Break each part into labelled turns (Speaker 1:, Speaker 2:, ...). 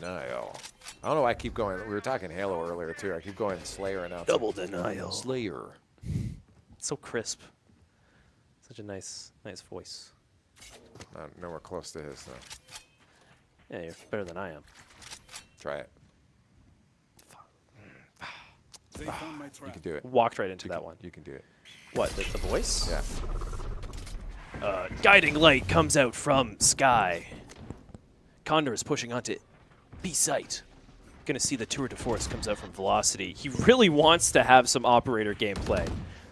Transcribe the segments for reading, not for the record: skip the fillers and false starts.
Speaker 1: denial. I don't know why I keep going. We were talking Halo earlier, too. I keep going Slayer now.
Speaker 2: Double denial.
Speaker 1: Slayer.
Speaker 2: It's so crisp. Such a nice voice.
Speaker 1: Nowhere close to his, though.
Speaker 2: Yeah, you're better than I am.
Speaker 1: Try it. You can do it.
Speaker 2: Walked right into that one.
Speaker 1: You can do it.
Speaker 2: What, the voice?
Speaker 1: Yeah.
Speaker 2: Guiding light comes out from sky. Condor is pushing onto B site. Gonna see the tour de force comes out from velocity. He really wants to have some operator gameplay.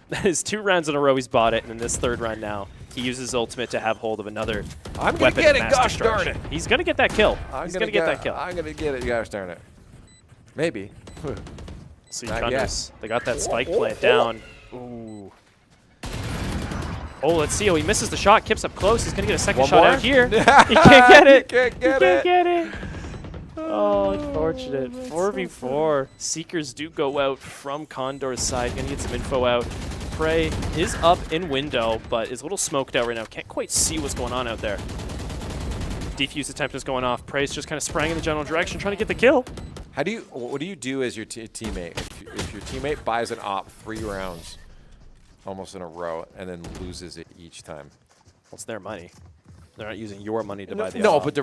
Speaker 2: That is 2 rounds in a row he's bought it, and in this 3rd round now, he uses ultimate to have hold of another
Speaker 1: I'm
Speaker 2: weapon.
Speaker 1: gonna get it,
Speaker 2: mass
Speaker 1: gosh darn
Speaker 2: destruction.
Speaker 1: it.
Speaker 2: He's gonna get that kill. He's gonna get that kill.
Speaker 1: I'm gonna get it, gosh darn it. Maybe.
Speaker 2: See,
Speaker 1: Not
Speaker 2: Condors, they got that spike plant down. Ooh. Oh, let's see. Oh, he misses the shot. Kips up close. He's going to get a second shot out here. He can't get it.
Speaker 1: Can't
Speaker 2: He can't get it. Oh, unfortunate. 4v4. Seekers do go out from Condor's side. Going to get some info out. Prey is up in window, but is a little smoked out right now. Can't quite see what's going on out there. Defuse attempt is going off. Prey's just kind of sprang in the general direction, trying to get the kill.
Speaker 1: What do you do as your teammate if your teammate buys an op 3 rounds almost in a row and then loses it each time?
Speaker 2: Well, it's their money. They're not using your money to buy the
Speaker 1: No,
Speaker 2: op.
Speaker 1: but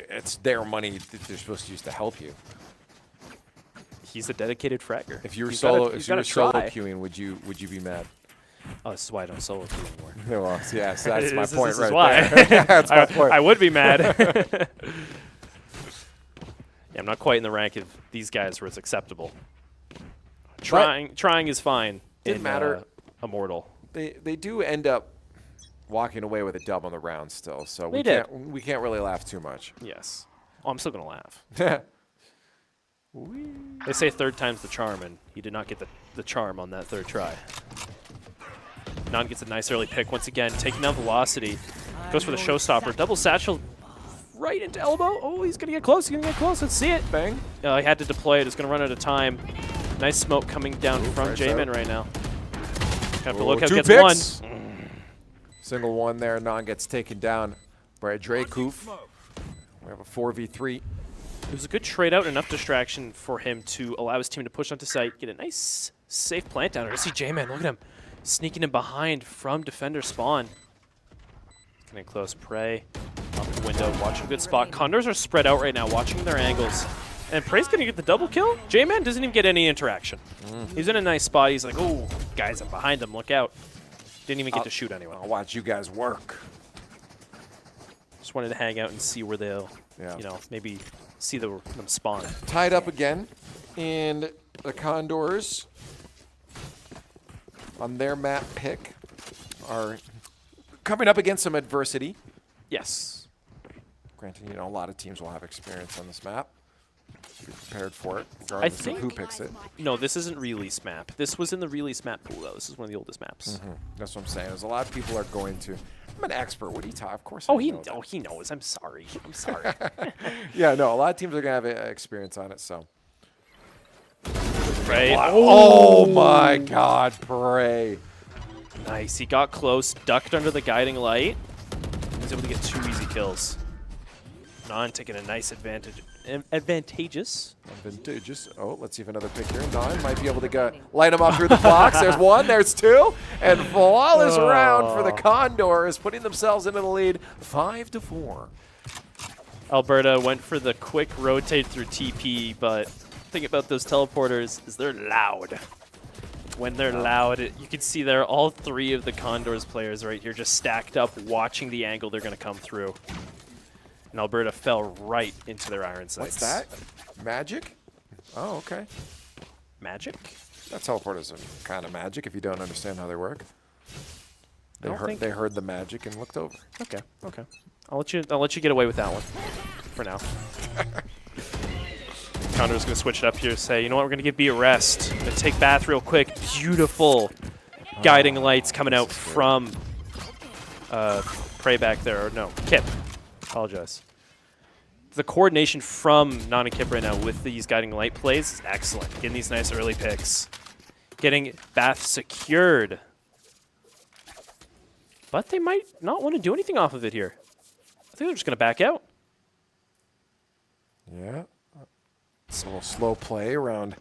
Speaker 1: it's their money that they're supposed to use to help you.
Speaker 2: He's a dedicated fragger.
Speaker 1: If you were
Speaker 2: He's
Speaker 1: solo
Speaker 2: try.
Speaker 1: queuing, would you be mad?
Speaker 2: Oh, this is why I don't solo queue anymore.
Speaker 1: Well, yes, that's my
Speaker 2: This
Speaker 1: point
Speaker 2: is
Speaker 1: right
Speaker 2: why.
Speaker 1: there. That's my point.
Speaker 2: I would be mad. Yeah, I'm not quite in the rank of these guys where it's acceptable. Trying is fine.
Speaker 1: Didn't matter.
Speaker 2: Immortal.
Speaker 1: They do end up walking away with a dub on the round still, so we can't really laugh too much.
Speaker 2: Yes. Oh, I'm still gonna laugh. They say 3rd time's the charm, and he did not get the charm on that 3rd try. Non gets a nice early pick once again, taking down velocity. Goes for the showstopper. Double satchel right into elbow. Oh, he's going to get close. He's going to get close. Let's see it.
Speaker 1: Bang.
Speaker 2: He had to deploy it. It's going to run out of time. Nice smoke coming down from J-Man right now. Have to look out. Gets
Speaker 1: picks.
Speaker 2: 1.
Speaker 1: Single one there. Non gets taken down by Dracoof. We have a 4v3.
Speaker 2: It was a good trade out, enough distraction for him to allow his team to push onto site, get a nice, safe plant down. I see J-Man. Look at him. Sneaking in behind from defender spawn. Getting close. Prey up in the window. Watching a good spot. Condors are spread out right now, watching their angles. And Prey's going to get the double kill. J-Man doesn't even get any interaction. He's in a nice spot. He's like, oh, guys, I'm behind him. Look out. Didn't even get to shoot anyone.
Speaker 1: I'll watch you guys work.
Speaker 2: Just wanted to hang out and see where they'll, maybe see them spawn.
Speaker 1: Tied up again. And the Condors on their map pick are coming up against some adversity.
Speaker 2: Yes.
Speaker 1: Granted, a lot of teams will have experience on this map. Be prepared for it, regardless of who picks it.
Speaker 2: No, this isn't release map. This was in the release map pool, though. This is one of the oldest maps.
Speaker 1: That's what I'm saying. There's a lot of people are going to. I'm an expert. What do you talk? Of course.
Speaker 2: He knows. I'm sorry. I'm sorry.
Speaker 1: Yeah, no. A lot of teams are gonna have experience on it. So.
Speaker 2: Prey.
Speaker 1: Oh my God, Prey.
Speaker 2: Nice. He got close, ducked under the guiding light. He's able to get 2 easy kills. Non taking a nice advantage. Advantageous. Oh, let's see if another pick here. Non might be able to light him up through the box. There's 1, there's 2. And flawless round for the Condors, putting themselves into the lead 5-4. Alberta went for the quick rotate through TP, but the thing about those teleporters is they're loud. When they're loud, you can see there all 3 of the Condors players right here just stacked up, watching the angle they're going to come through. And Alberta fell right into their iron sights.
Speaker 1: What's that? Magic? Oh, okay.
Speaker 2: Magic?
Speaker 1: That teleporters are kind of magic if you don't understand how they work. They heard the magic and looked over.
Speaker 2: Okay. I'll let you get away with that one for now. Condor's going to switch it up here, say, you know what, we're going to give B a rest. Going to take Bath real quick. Beautiful guiding lights coming out from Prey back there. Or no, Kip. Apologize. The coordination from Non and Kip right now with these guiding light plays is excellent. Getting these nice early picks. Getting Bath secured. But they might not want to do anything off of it here. I think they're just going to back out.
Speaker 1: Yeah. It's a little slow play around.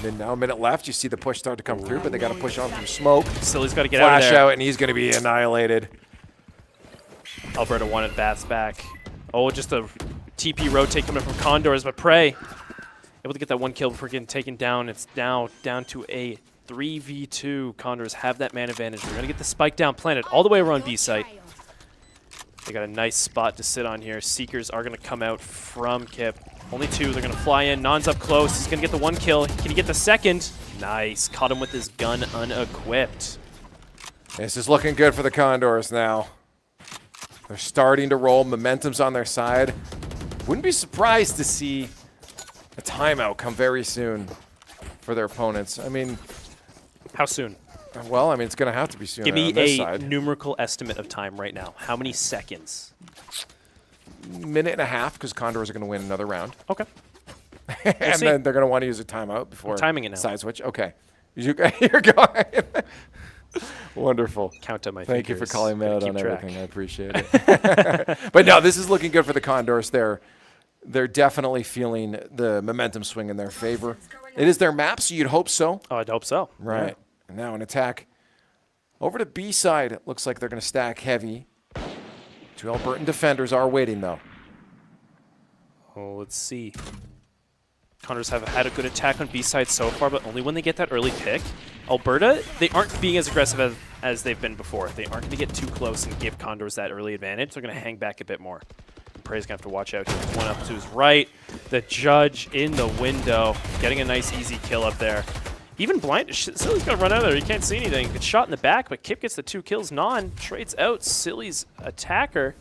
Speaker 1: Then now a minute left. You see the push start to come through, but they got to push on through smoke.
Speaker 2: Silly's got to get out of
Speaker 1: Flash
Speaker 2: there.
Speaker 1: out, and he's going to be annihilated.
Speaker 2: Alberta wanted bats back. Oh, just a TP rotate coming from Condors, but Prey able to get that one kill before getting taken down. It's now down to a 3v2. Condors have that man advantage. They're going to get the spike down planted all the way around B site. They got a nice spot to sit on here. Seekers are going to come out from Kip. Only two. They're going to fly in. Non's up close. He's going to get the one kill. Can he get the second? Nice. Caught him with his gun unequipped.
Speaker 1: This is looking good for the Condors now. They're starting to roll. Momentum's on their side. Wouldn't be surprised to see a timeout come very soon for their opponents. I mean,
Speaker 2: how soon?
Speaker 1: Well, I mean, it's going to have to be soon.
Speaker 2: Give me
Speaker 1: on this
Speaker 2: a
Speaker 1: side.
Speaker 2: numerical estimate of time right now. How many seconds?
Speaker 1: Minute and a half, because Condors are going to win another round.
Speaker 2: Okay.
Speaker 1: And then they're going to want to use a timeout before
Speaker 2: timing it now.
Speaker 1: Side switch. Okay. You're going. Wonderful.
Speaker 2: Count on my
Speaker 1: Thank
Speaker 2: fingers.
Speaker 1: you for calling me out on
Speaker 2: track.
Speaker 1: everything. I appreciate it. But no, this is looking good for the Condors. They're definitely feeling the momentum swing in their favor. It is their map, so you'd hope so.
Speaker 2: Oh, I'd hope so.
Speaker 1: Right.
Speaker 2: Yeah.
Speaker 1: And now an attack over to B side. It looks like they're going to stack heavy. Two Albertan defenders are waiting, though.
Speaker 2: Oh, let's see. Condors have had a good attack on B side so far, but only when they get that early pick. Alberta, they aren't being as aggressive as they've been before. They aren't going to get too close and give Condors that early advantage. They're going to hang back a bit more. Prey's going to have to watch out here. One up to his right. The judge in the window, getting a nice easy kill up there. Even blind, Silly's going to run out of there. He can't see anything. Gets shot in the back, but Kip gets the 2 kills. Non trades out Silly's attacker.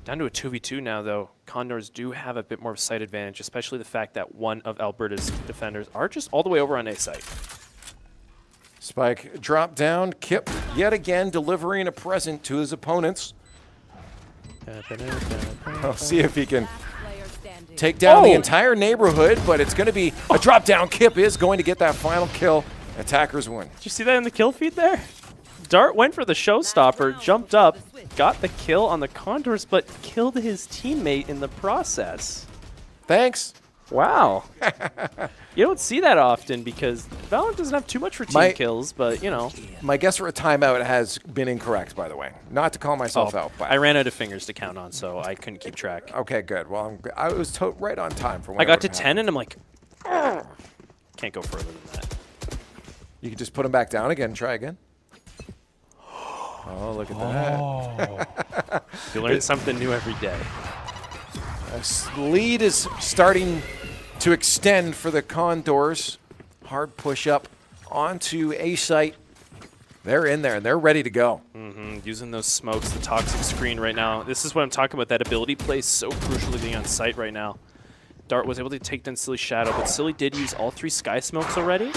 Speaker 2: Down to a 2v2 now, though. Condors do have a bit more of a site advantage, especially the fact that one of Alberta's defenders are just all the way over on A site.
Speaker 1: Spike drop down. Kip yet again delivering a present to his opponents. I'll see if he can take down the entire neighborhood, but it's going to be a drop down. Kip is going to get that final kill. Attackers win.
Speaker 2: Did you see that in the kill feed there? Dart went for the showstopper, jumped up, got the kill on the Condors, but killed his teammate in the process.
Speaker 1: Thanks.
Speaker 2: Wow. You don't see that often because Valorant doesn't have too much for team kills, but, you know.
Speaker 1: My guess for a timeout has been incorrect, by the way. Not to call myself out. But
Speaker 2: I ran out of fingers to count on, so I couldn't keep track.
Speaker 1: Okay, good. Well, I was right on time for when
Speaker 2: I got to 10, and I'm like, can't go further than that.
Speaker 1: You can just put him back down again and try again. Oh, look at that.
Speaker 2: You learn something new every day.
Speaker 1: Lead is starting to extend for the Condors. Hard push up onto A site. They're in there, and they're ready to go.
Speaker 2: Using those smokes, the toxic screen right now. This is what I'm talking about. That ability plays so crucially being on site right now. Dart was able to take down Silly's shadow, but Silly did use all 3 sky smokes already.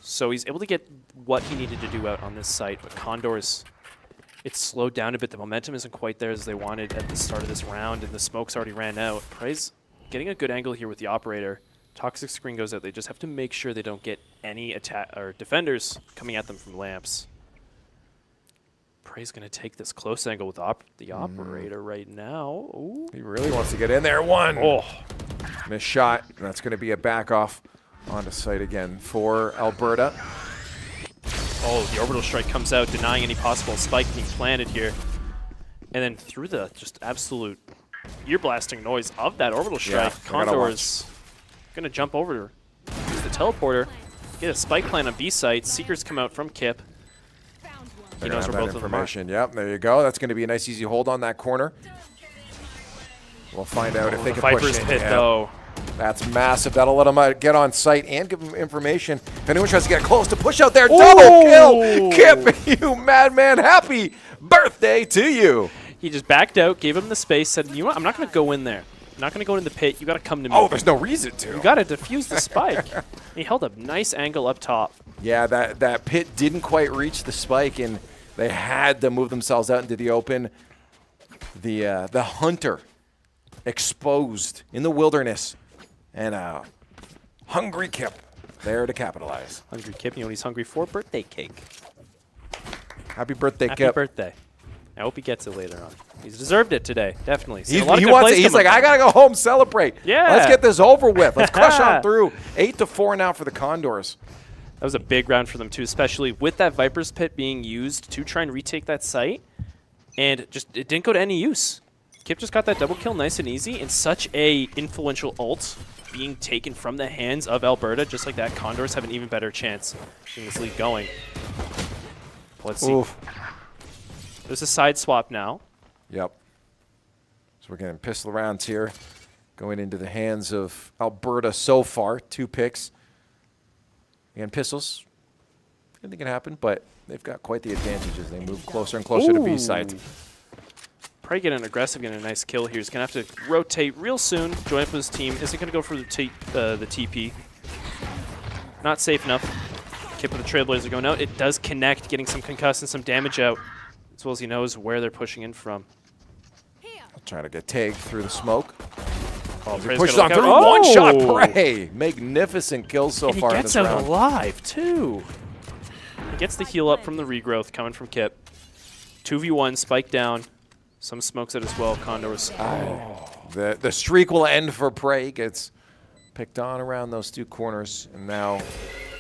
Speaker 2: So he's able to get what he needed to do out on this site. But Condors, it's slowed down a bit. The momentum isn't quite there as they wanted at the start of this round, and the smokes already ran out. Prey's getting a good angle here with the operator. Toxic screen goes out. They just have to make sure they don't get any attack or defenders coming at them from lamps. Prey's going to take this close angle with the operator right now. Ooh.
Speaker 1: He really wants to get in there. One.
Speaker 2: Oh.
Speaker 1: Missed shot. That's going to be a back off onto site again for Alberta.
Speaker 2: Oh, the orbital strike comes out, denying any possible spike being planted here. And then through the just absolute ear-blasting noise of that orbital strike, Condors going to jump over, use the teleporter, get a spike plant on B site. Seekers come out from Kip. He knows where both of them are.
Speaker 1: Yep, there you go. That's going to be a nice, easy hold on that corner. We'll find out if they can push
Speaker 2: Viper's
Speaker 1: in.
Speaker 2: pit, though.
Speaker 1: That's massive. That'll let them get on site and give them information. If anyone tries to get close to push out there, double kill. Kip, you madman, happy birthday to you.
Speaker 2: He just backed out, gave him the space, said, you know what, I'm not going to go in there. I'm not going to go in the pit. You got to come to me.
Speaker 1: Oh, there's no reason to.
Speaker 2: You got to defuse the spike. He held a nice angle up top.
Speaker 1: Yeah, that pit didn't quite reach the spike, and they had to move themselves out into the open. The hunter exposed in the wilderness, and hungry Kip there to capitalize.
Speaker 2: Hungry Kip, you know what he's hungry for? Birthday cake.
Speaker 1: Happy birthday,
Speaker 2: Happy
Speaker 1: Kip.
Speaker 2: birthday. I hope he gets it later on. He's deserved it today, definitely.
Speaker 1: He wants it. He's like, I got to go home, celebrate.
Speaker 2: Yeah.
Speaker 1: Let's get this over with. Let's crush on through. 8-4 now for the Condors.
Speaker 2: That was a big round for them, too, especially with that Viper's Pit being used to try and retake that site. And just it didn't go to any use. Kip just got that double kill nice and easy, and such a influential ult being taken from the hands of Alberta. Just like that, Condors have an even better chance getting this lead going. Let's see.
Speaker 1: Oof.
Speaker 2: There's a side swap now.
Speaker 1: Yep. So we're getting pistol rounds here going into the hands of Alberta so far. 2 picks. And pistols. Anything can happen, but they've got quite the advantage as they move closer and closer to B site.
Speaker 2: Probably getting aggressive, getting a nice kill here. He's going to have to rotate real soon, join up with his team. Isn't going to go for the TP. Not safe enough. Kip with the Trailblazer going out. It does connect, getting some concuss and some damage out, as well as he knows where they're pushing in from.
Speaker 1: I'll try to get tagged through the smoke.
Speaker 2: Oh,
Speaker 1: He pushes on through.
Speaker 2: Oh!
Speaker 1: One-shot Prey. Magnificent kills so far in this round.
Speaker 2: He gets out alive, too. He gets the heal up from the regrowth coming from Kip. 2v1, spike down. Some smokes it as well, Condors.
Speaker 1: The streak will end for Prey. Gets picked on around those 2 corners. And now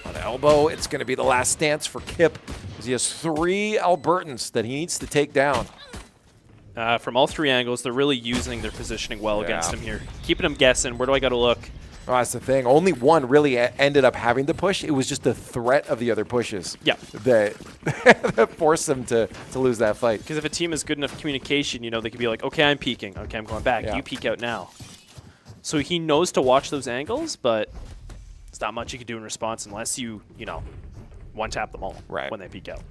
Speaker 1: on elbow, it's going to be the last stance for Kip, as he has 3 Albertans that he needs to take down.
Speaker 2: From all 3 angles, they're really using their positioning well against him here. Keeping him guessing. Where do I got to look?
Speaker 1: Oh, that's the thing. Only one really ended up having to push. It was just the threat of the other pushes that, that forced them to lose that fight.
Speaker 2: Because if a team has good enough communication, you know, they could be like, okay, I'm peeking. Okay, I'm going back. You peek out now. So he knows to watch those angles, but it's not much you can do in response unless you know, one-tap them all when they peek out.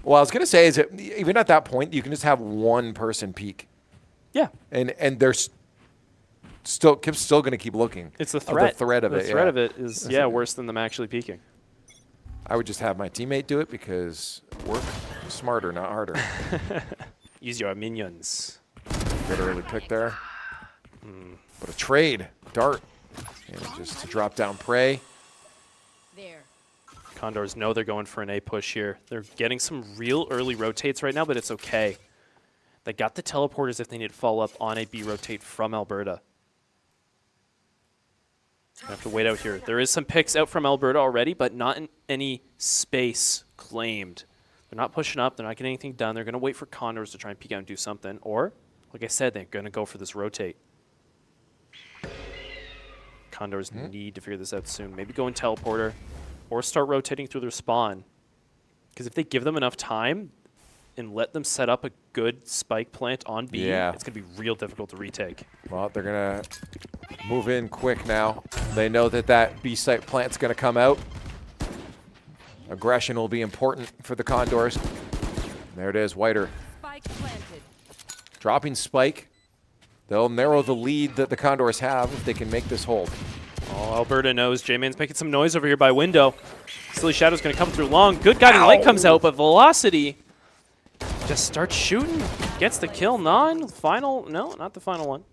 Speaker 1: Well, I was going to say is that even at that point, you can just have one person peek.
Speaker 2: Yeah.
Speaker 1: And there's still Kip's still going to keep looking.
Speaker 2: It's the threat.
Speaker 1: The threat of it.
Speaker 2: The threat of it is worse than them actually peeking.
Speaker 1: I would just have my teammate do it because work smarter, not harder.
Speaker 2: Use your minions.
Speaker 1: Good early pick there. But a trade, dart, and just to drop down Prey.
Speaker 3: There.
Speaker 2: Condors know they're going for an A push here. They're getting some real early rotates right now, but it's okay. They got the teleporters if they need to follow up on a B rotate from Alberta. I have to wait out here. There is some picks out from Alberta already, but not in any space claimed. They're not pushing up. They're not getting anything done. They're going to wait for Condors to try and peek out and do something. Or, like I said, they're going to go for this rotate. Condors need to figure this out soon. Maybe go in teleporter or start rotating through their spawn. Because if they give them enough time and let them set up a good spike plant on B, it's going to be real difficult to retake.
Speaker 1: Well, they're going to move in quick now. They know that that B site plant's going to come out. Aggression will be important for the Condors. There it is, Whiter.
Speaker 3: Spike planted.
Speaker 1: Dropping Spike. They'll narrow the lead that the Condors have if they can make this hold.
Speaker 2: Oh, Alberta knows J-Man's making some noise over here by window. Silly Shadow's going to come through long. Good guiding light comes out, but Velocity just starts shooting. Gets the kill. Final. No, not the final one.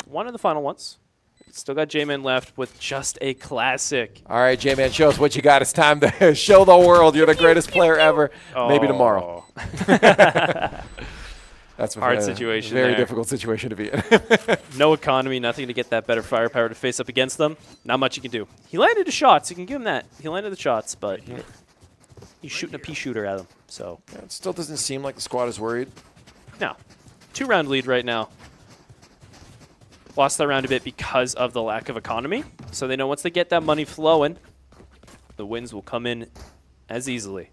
Speaker 2: One of the final ones. Still got J-Man left with just a classic.
Speaker 1: All right, J-Man, show us what you got. It's time to show the world you're the greatest player ever. Maybe tomorrow. That's a
Speaker 2: hard situation.
Speaker 1: Very difficult situation to be in.
Speaker 2: No economy, nothing to get that better firepower to face up against them. Not much you can do. He landed the shots. You can give him that. He landed the shots, but he's shooting a pea shooter at him. So
Speaker 1: it still doesn't seem like the squad is worried.
Speaker 2: No. 2-round lead right now. Lost that round a bit because of the lack of economy. So they know once they get that money flowing, the wins will come in as easily.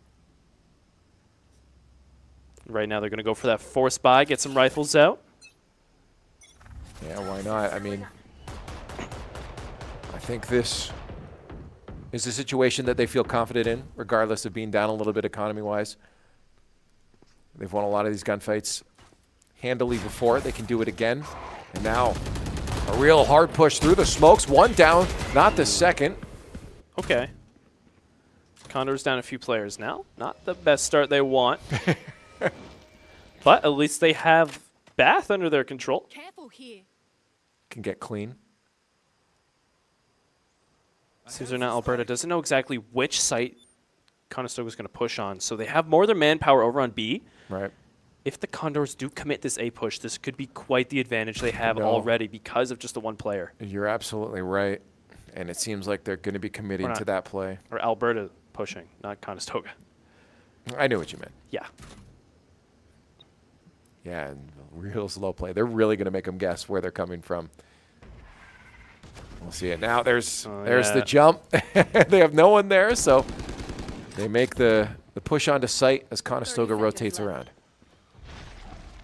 Speaker 2: Right now they're going to go for that force buy, get some rifles out.
Speaker 1: Yeah, why not? I mean, I think this is a situation that they feel confident in, regardless of being down a little bit economy-wise. They've won a lot of these gunfights handily before. They can do it again. And now a real hard push through the smokes. One down, not the second.
Speaker 2: Okay. Condors down a few players now. Not the best start they want. But at least they have Bath under their control.
Speaker 3: Careful here.
Speaker 1: Can get clean.
Speaker 2: Seems they're not Alberta. Doesn't know exactly which site Conestoga is going to push on. So they have more of their manpower over on B.
Speaker 1: Right.
Speaker 2: if the Condors do commit this A push, this could be quite the advantage they have
Speaker 1: No.
Speaker 2: already because of just the one player.
Speaker 1: You're absolutely right. And it seems like they're going to be committing to that play.
Speaker 2: Or Alberta pushing, not Conestoga.
Speaker 1: I knew what you meant.
Speaker 2: Yeah.
Speaker 1: Yeah, and real slow play. They're really going to make them guess where they're coming from. We'll see it now. There's the jump. They have no one there, so they make the push onto site as Conestoga rotates around.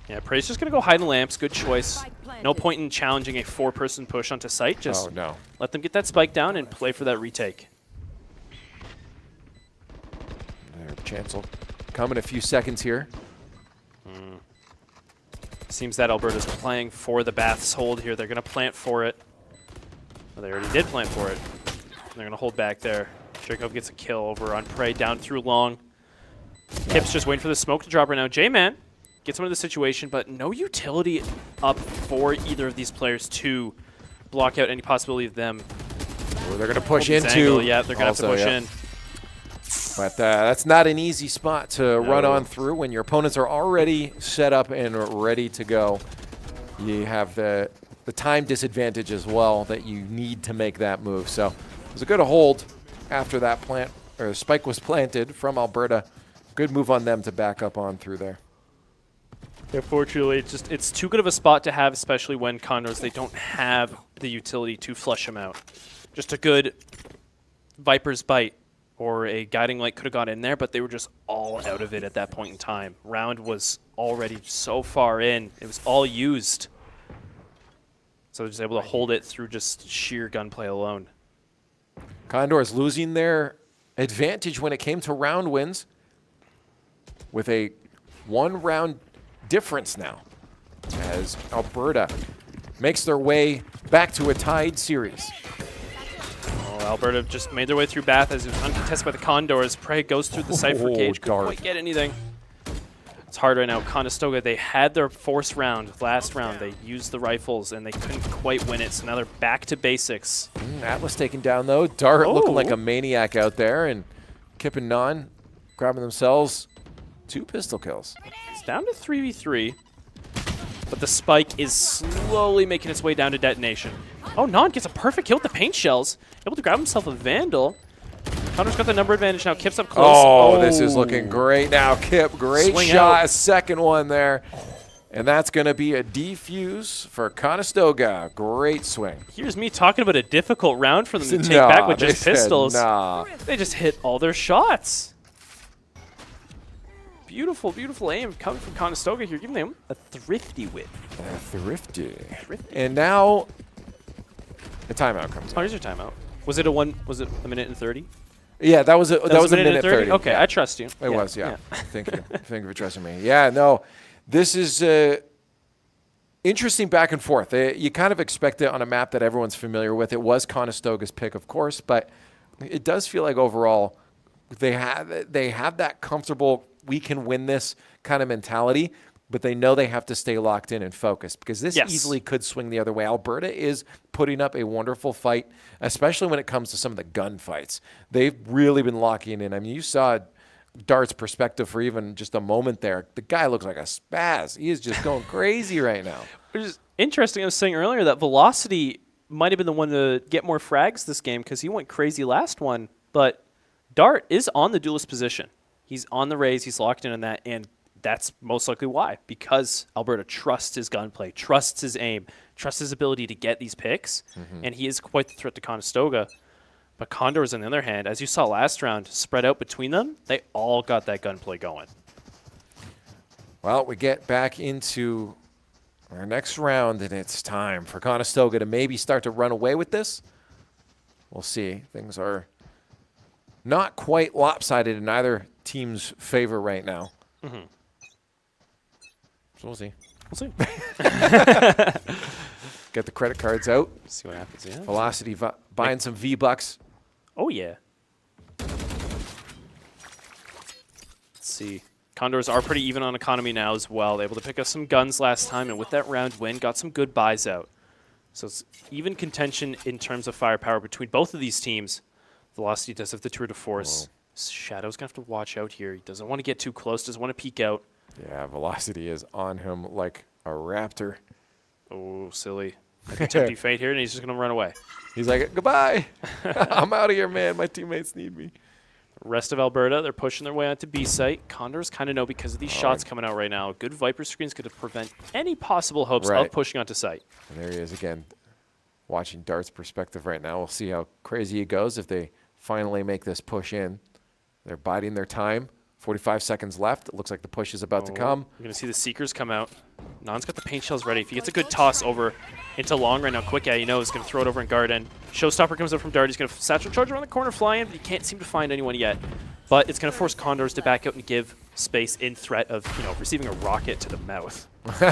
Speaker 2: Yeah, Prey's just going to go hide in lamps. Good choice.
Speaker 3: Spike planted.
Speaker 2: No point in challenging a 4-person push onto site. Just
Speaker 1: Oh, no.
Speaker 2: let them get that spike down and play for that retake.
Speaker 1: Their chance will come in a few seconds here.
Speaker 2: Seems that Alberta's playing for the Baths hold here. They're going to plant for it. Well, they already did plant for it. They're going to hold back there. Jacob gets a kill over on Prey down through long. Kip's just waiting for the smoke to drop right now. J-Man gets him into the situation, but no utility up for either of these players to block out any possibility of them.
Speaker 1: Well, they're going to push
Speaker 2: This
Speaker 1: into.
Speaker 2: angle, yeah, they're going to have to
Speaker 1: also,
Speaker 2: push
Speaker 1: yeah.
Speaker 2: in.
Speaker 1: But that's not an easy spot to run on through when your opponents are already set up and ready to go. You have the time disadvantage as well that you need to make that move. So it was a good hold after that spike was planted from Alberta. Good move on them to back up on through there.
Speaker 2: Unfortunately, it's too good of a spot to have, especially when Condors, they don't have the utility to flush them out. Just a good Viper's Bite or a Guiding Light could have got in there, but they were just all out of it at that point in time. Round was already so far in. It was all used. So they're just able to hold it through just sheer gunplay alone.
Speaker 1: Condors losing their advantage when it came to round wins with a 1-round difference now as Alberta makes their way back to a tied series.
Speaker 2: Alberta just made their way through Bath as it was uncontested by the Condors. Prey goes through the Cypher cage. Couldn't quite get anything. It's hard right now. Conestoga, they had their force round last round. They used the rifles, and they couldn't quite win it. So now they're back to basics.
Speaker 1: Atlas taken down, though. Dart looking like a maniac out there. And Kip and Non grabbing themselves 2 pistol kills.
Speaker 2: It's down to 3v3. But the spike is slowly making its way down to detonation. Oh, Non gets a perfect kill with the paint shells. Able to grab himself a Vandal. Connor's got the number advantage now. Kip's up close.
Speaker 1: Oh, this is looking great now, Kip. Great
Speaker 2: Swing
Speaker 1: shot.
Speaker 2: out.
Speaker 1: A second one there. And that's going to be a defuse for Conestoga. Great swing.
Speaker 2: Here's me talking about a difficult round for them to take back with just pistols.
Speaker 1: Nah.
Speaker 2: They just hit all their shots. Beautiful, beautiful aim coming from Conestoga here, giving them a thrifty win.
Speaker 1: Thrifty.
Speaker 2: Thrifty.
Speaker 1: And now the timeout comes
Speaker 2: Oh,
Speaker 1: out.
Speaker 2: here's your timeout. Was it a minute and 30?
Speaker 1: Yeah, that was a minute 30.
Speaker 2: Okay,
Speaker 1: Yeah.
Speaker 2: I trust you.
Speaker 1: It was, yeah. Thank you. Thank you for trusting me. Yeah, no, this is interesting back and forth. You kind of expect it on a map that everyone's familiar with. It was Conestoga's pick, of course, but it does feel like overall they have that comfortable, we can win this kind of mentality, but they know they have to stay locked in and focused because this easily could swing the other way. Alberta is putting up a wonderful fight, especially when it comes to some of the gunfights. They've really been locking in. I mean, you saw Dart's perspective for even just a moment there. The guy looks like a spaz. He is just going crazy right now.
Speaker 2: Which is interesting. I was saying earlier that Velocity might have been the one to get more frags this game because he went crazy last one, but Dart is on the duelist position. He's on the raise. He's locked in on that, and that's most likely why. Because Alberta trusts his gunplay, trusts his aim, trusts his ability to get these picks, and he is quite the threat to Conestoga. But Condors, on the other hand, as you saw last round, spread out between them, they all got that gunplay going.
Speaker 1: Well, we get back into our next round, and it's time for Conestoga to maybe start to run away with this. We'll see. Things are not quite lopsided in either team's favor right now. So we'll see.
Speaker 2: We'll see.
Speaker 1: Get the credit cards out.
Speaker 2: See what happens. Yeah.
Speaker 1: Velocity buying some V-Bucks.
Speaker 2: Oh, yeah. Let's see. Condors are pretty even on economy now as well. They were able to pick up some guns last time, and with that round win, got some good buys out. So it's even contention in terms of firepower between both of these teams. Velocity does have the tour de force. Shadow's going to have to watch out here. He doesn't want to get too close, doesn't want to peek out.
Speaker 1: Yeah, Velocity is on him like a raptor.
Speaker 2: Oh, silly. Tempting fate here, and he's just going to run away.
Speaker 1: He's like, goodbye. I'm out of here, man. My teammates need me.
Speaker 2: Rest of Alberta, they're pushing their way onto B site. Condors kind of know because of these shots coming out right now. Good Viper screen's going to prevent any possible hopes of pushing onto site.
Speaker 1: And there he is again, watching Dart's perspective right now. We'll see how crazy it goes if they finally make this push in. They're biding their time. 45 seconds left. It looks like the push is about to come.
Speaker 2: You're going to see the Seekers come out. Nan's got the paint shells ready. If he gets a good toss over into long right now, Quick you know, is going to throw it over in Garden. Showstopper comes up from Dart. He's going to satchel charge around the corner, fly in, but he can't seem to find anyone yet. But it's going to force Condors to back out and give space in threat of, you know, receiving a rocket to the mouth.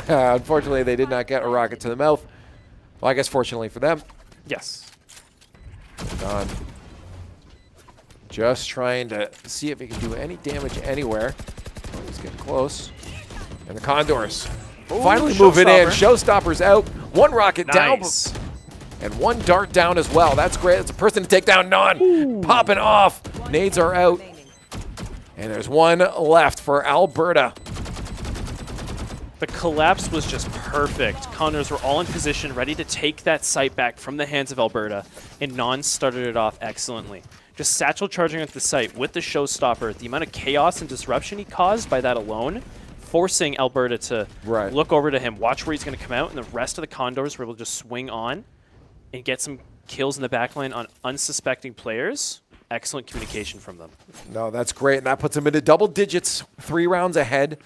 Speaker 1: Unfortunately, they did not get a rocket to the mouth. Well, I guess fortunately for them.
Speaker 2: Yes.
Speaker 1: Don just trying to see if he can do any damage anywhere. Oh, he's getting close. And the Condors finally moving in. Showstopper's out. One rocket down. And one dart down as well. That's great. That's a person to take down. None. Popping off. Nades are out. And there's one left for Alberta.
Speaker 2: The collapse was just perfect. Condors were all in position, ready to take that site back from the hands of Alberta. And Non started it off excellently. Just satchel charging at the site with the Showstopper. The amount of chaos and disruption he caused by that alone, forcing Alberta to look over to him, watch where he's going to come out, and the rest of the Condors were able to just swing on and get some kills in the backline on unsuspecting players. Excellent communication from them.
Speaker 1: No, that's great, and that puts them into double digits, 3 rounds ahead.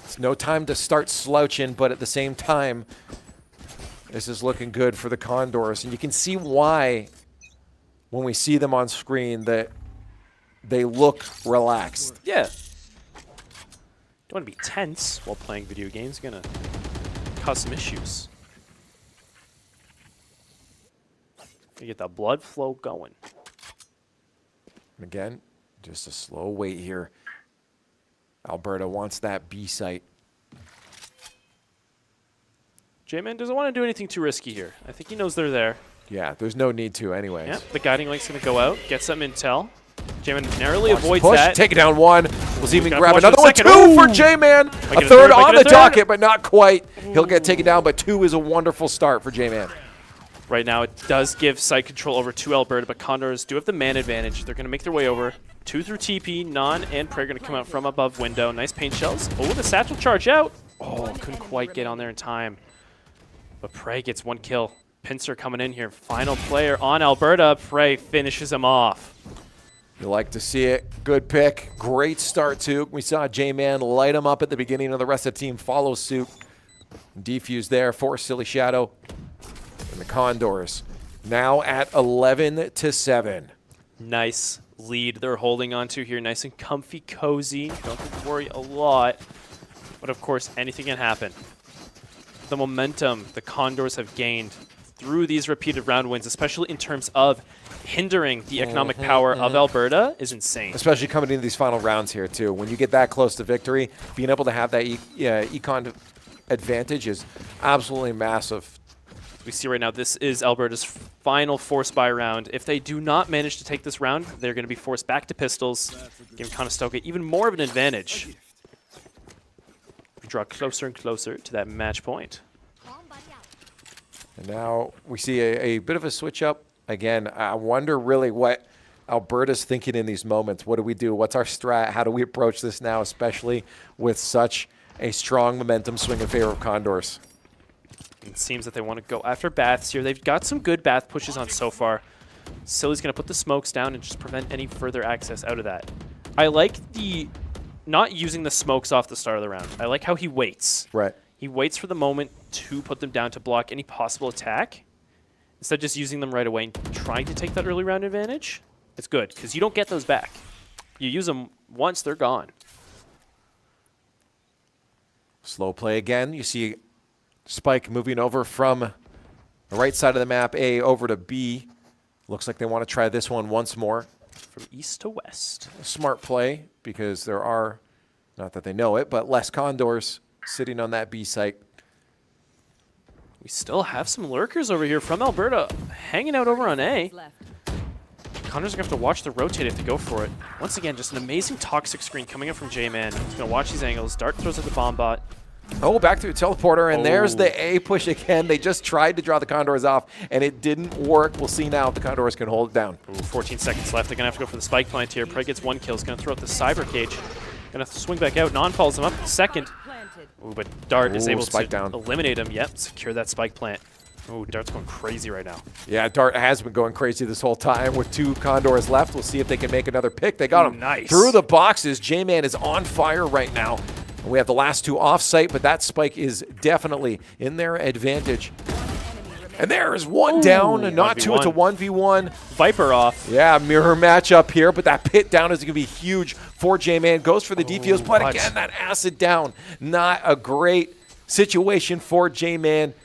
Speaker 1: It's no time to start slouching, but at the same time, this is looking good for the Condors, and you can see why when we see them on screen that they look relaxed.
Speaker 2: Yeah. Don't want to be tense while playing video games. Going to cause some issues. You get that blood flow going.
Speaker 1: And again, just a slow wait here. Alberta wants that B site.
Speaker 2: J-Man doesn't want to do anything too risky here. I think he knows they're there.
Speaker 1: Yeah, there's no need to anyways.
Speaker 2: Yeah, the guiding link's going to go out, get some intel. J-Man narrowly
Speaker 1: Watch
Speaker 2: avoids
Speaker 1: push,
Speaker 2: that.
Speaker 1: take it down one. We'll see if he can grab
Speaker 2: flush
Speaker 1: another
Speaker 2: the
Speaker 1: one.
Speaker 2: second.
Speaker 1: 2 for J-Man. A third on the
Speaker 2: third.
Speaker 1: docket, but not quite. He'll get taken down, but 2 is a wonderful start for J-Man.
Speaker 2: Right now, it does give site control over to Alberta, but Condors do have the man advantage. They're going to make their way over. 2 through TP. Non and Prey are going to come out from above window. Nice paint shells. Oh, the satchel charge out. Oh, couldn't quite get on there in time. But Prey gets 1 kill. Pincer coming in here. Final player on Alberta. Prey finishes him off.
Speaker 1: You like to see it. Good pick. Great start, too. We saw J-Man light him up at the beginning, and the rest of the team follow suit. Defuse there for Silly Shadow. And the Condors now at 11-7.
Speaker 2: Nice lead they're holding on to here. Nice and comfy, cozy. Don't have to worry a lot. But, of course, anything can happen. The momentum the Condors have gained through these repeated round wins, especially in terms of hindering the economic power of Alberta, is insane.
Speaker 1: Especially coming into these final rounds here, too. When you get that close to victory, being able to have that econ advantage is absolutely massive.
Speaker 2: We see right now this is Alberta's final force buy round. If they do not manage to take this round, they're going to be forced back to pistols, giving Conestoga even more of an advantage. We draw closer and closer to that match point.
Speaker 1: And now we see a bit of a switch up. Again, I wonder really what Alberta's thinking in these moments. What do we do? What's our strat? How do we approach this now, especially with such a strong momentum swing in favor of Condors?
Speaker 2: It seems that they want to go after Baths here. They've got some good Bath pushes on so far. Silly's going to put the smokes down and just prevent any further access out of that. I like the not using the smokes off the start of the round. I like how he waits.
Speaker 1: Right.
Speaker 2: He waits for the moment to put them down to block any possible attack instead of just using them right away and trying to take that early round advantage. It's good because you don't get those back. You use them once, they're gone.
Speaker 1: Slow play again. You see Spike moving over from the right side of the map, A, over to B. Looks like they want to try this one once more.
Speaker 2: From east to west.
Speaker 1: A smart play because there are, not that they know it, but less Condors sitting on that B site.
Speaker 2: We still have some lurkers over here from Alberta hanging out over on A. Condors are going to have to watch the rotate if they go for it. Once again, just an amazing toxic screen coming up from J-Man. He's going to watch these angles. Dart throws at the bomb bot.
Speaker 1: Oh, back to a teleporter, and there's
Speaker 2: Oh.
Speaker 1: the A push again. They just tried to draw the Condors off, and it didn't work. We'll see now if the Condors can hold it down.
Speaker 2: Ooh, 14 seconds left. They're going to have to go for the spike plant here. Prey gets 1 kill. He's going to throw out the cyber cage. Going to swing back out. Non follows him up. Second.
Speaker 3: Planted.
Speaker 2: Ooh, but Dart is
Speaker 1: Ooh,
Speaker 2: able
Speaker 1: spike
Speaker 2: to
Speaker 1: down.
Speaker 2: eliminate him. Yep, secure that spike plant. Ooh, Dart's going crazy right now.
Speaker 1: Yeah, Dart has been going crazy this whole time with 2 Condors left. We'll see if they can make another pick. They got
Speaker 2: Ooh,
Speaker 1: him
Speaker 2: nice.
Speaker 1: through the boxes. J-Man is on fire right now. And we have the last 2 off-site, but that spike is definitely in their advantage. And there is 1 down, and not 2. It's a 1v1.
Speaker 2: Viper off.
Speaker 1: Yeah, mirror matchup here, but that pit down is going to be huge for J-Man. Goes for the defuse, but
Speaker 2: what?
Speaker 1: again, that acid down. Not a great situation for J-Man.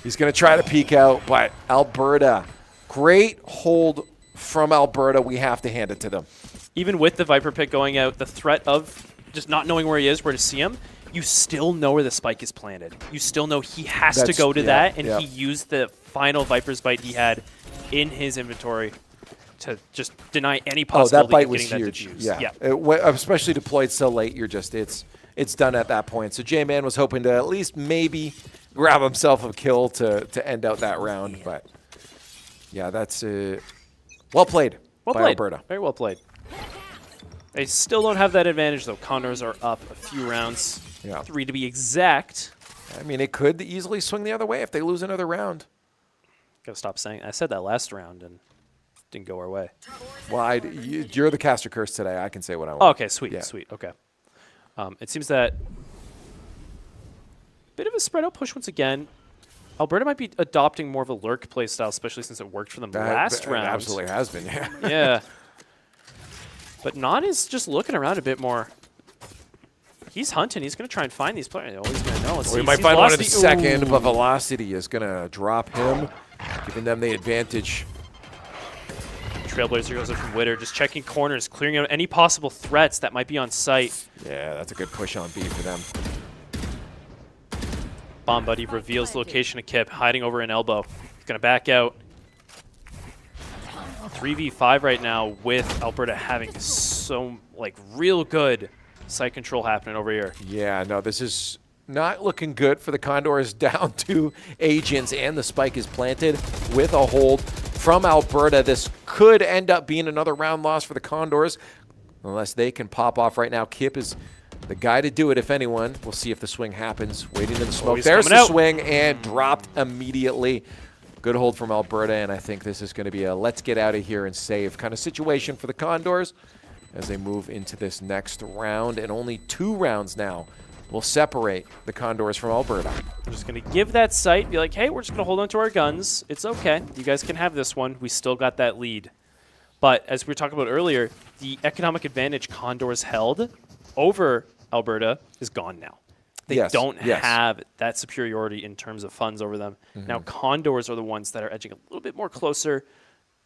Speaker 1: He's going to try to peek out, but Alberta, great hold from Alberta. We have to hand it to them.
Speaker 2: Even with the Viper pick going out, the threat of just not knowing where he is, where to see him, you still know where the spike is planted. You still know he has to go to that, and he used the final Viper's bite he had in his inventory to just deny any possibility
Speaker 1: that bite
Speaker 2: of
Speaker 1: was
Speaker 2: getting
Speaker 1: huge.
Speaker 2: that defuse.
Speaker 1: Yeah. Especially deployed so late, you're just it's done at that point. So J-Man was hoping to at least maybe grab himself a kill to end out that round, but yeah, that's well played by Alberta.
Speaker 2: Very well played. They still don't have that advantage, though. Condors are up a few rounds.
Speaker 1: Yeah.
Speaker 2: 3 to be exact.
Speaker 1: I mean, it could easily swing the other way if they lose another round.
Speaker 2: Gotta stop saying. I said that last round and didn't go our way.
Speaker 1: Well, you're the caster curse today. I can say what I want.
Speaker 2: Oh, okay, sweet,
Speaker 1: Yeah.
Speaker 2: sweet. Okay. It seems that bit of a spread out push once again. Alberta might be adopting more of a lurk play style, especially since it worked for them last round.
Speaker 1: It absolutely has been, yeah.
Speaker 2: Yeah. But Non is just looking around a bit more. He's hunting. He's going to try and find these players. Oh, he's going to know.
Speaker 1: Well, we might find one in a second, but Velocity is going to drop him, giving them the advantage.
Speaker 2: Trailblazer goes up from Witter, just checking corners, clearing out any possible threats that might be on site.
Speaker 1: Yeah, that's a good push on B for them.
Speaker 2: Bomb Buddy reveals the location of Kip, hiding over an elbow. He's going to back out. 3v5 right now with Alberta having so, real good site control happening over here.
Speaker 1: Yeah, no, this is not looking good for the Condors. Down 2 agents, and the spike is planted with a hold from Alberta. This could end up being another round loss for the Condors, unless they can pop off right now. Kip is the guy to do it, if anyone. We'll see if the swing happens. Waiting in the smoke. There's the swing, and dropped immediately. Good hold from Alberta, and I think this is going to be a let's get out of here and save kind of situation for the Condors as they move into this next round. And only 2 rounds now will separate the Condors from Alberta.
Speaker 2: We're just going to give that site, be like, hey, we're just going to hold on to our guns. It's okay. You guys can have this one. We still got that lead. But as we were talking about earlier, the economic advantage Condors held over Alberta is gone now. They don't have that superiority in terms of funds over them. Now, Condors are the ones that are edging a little bit more closer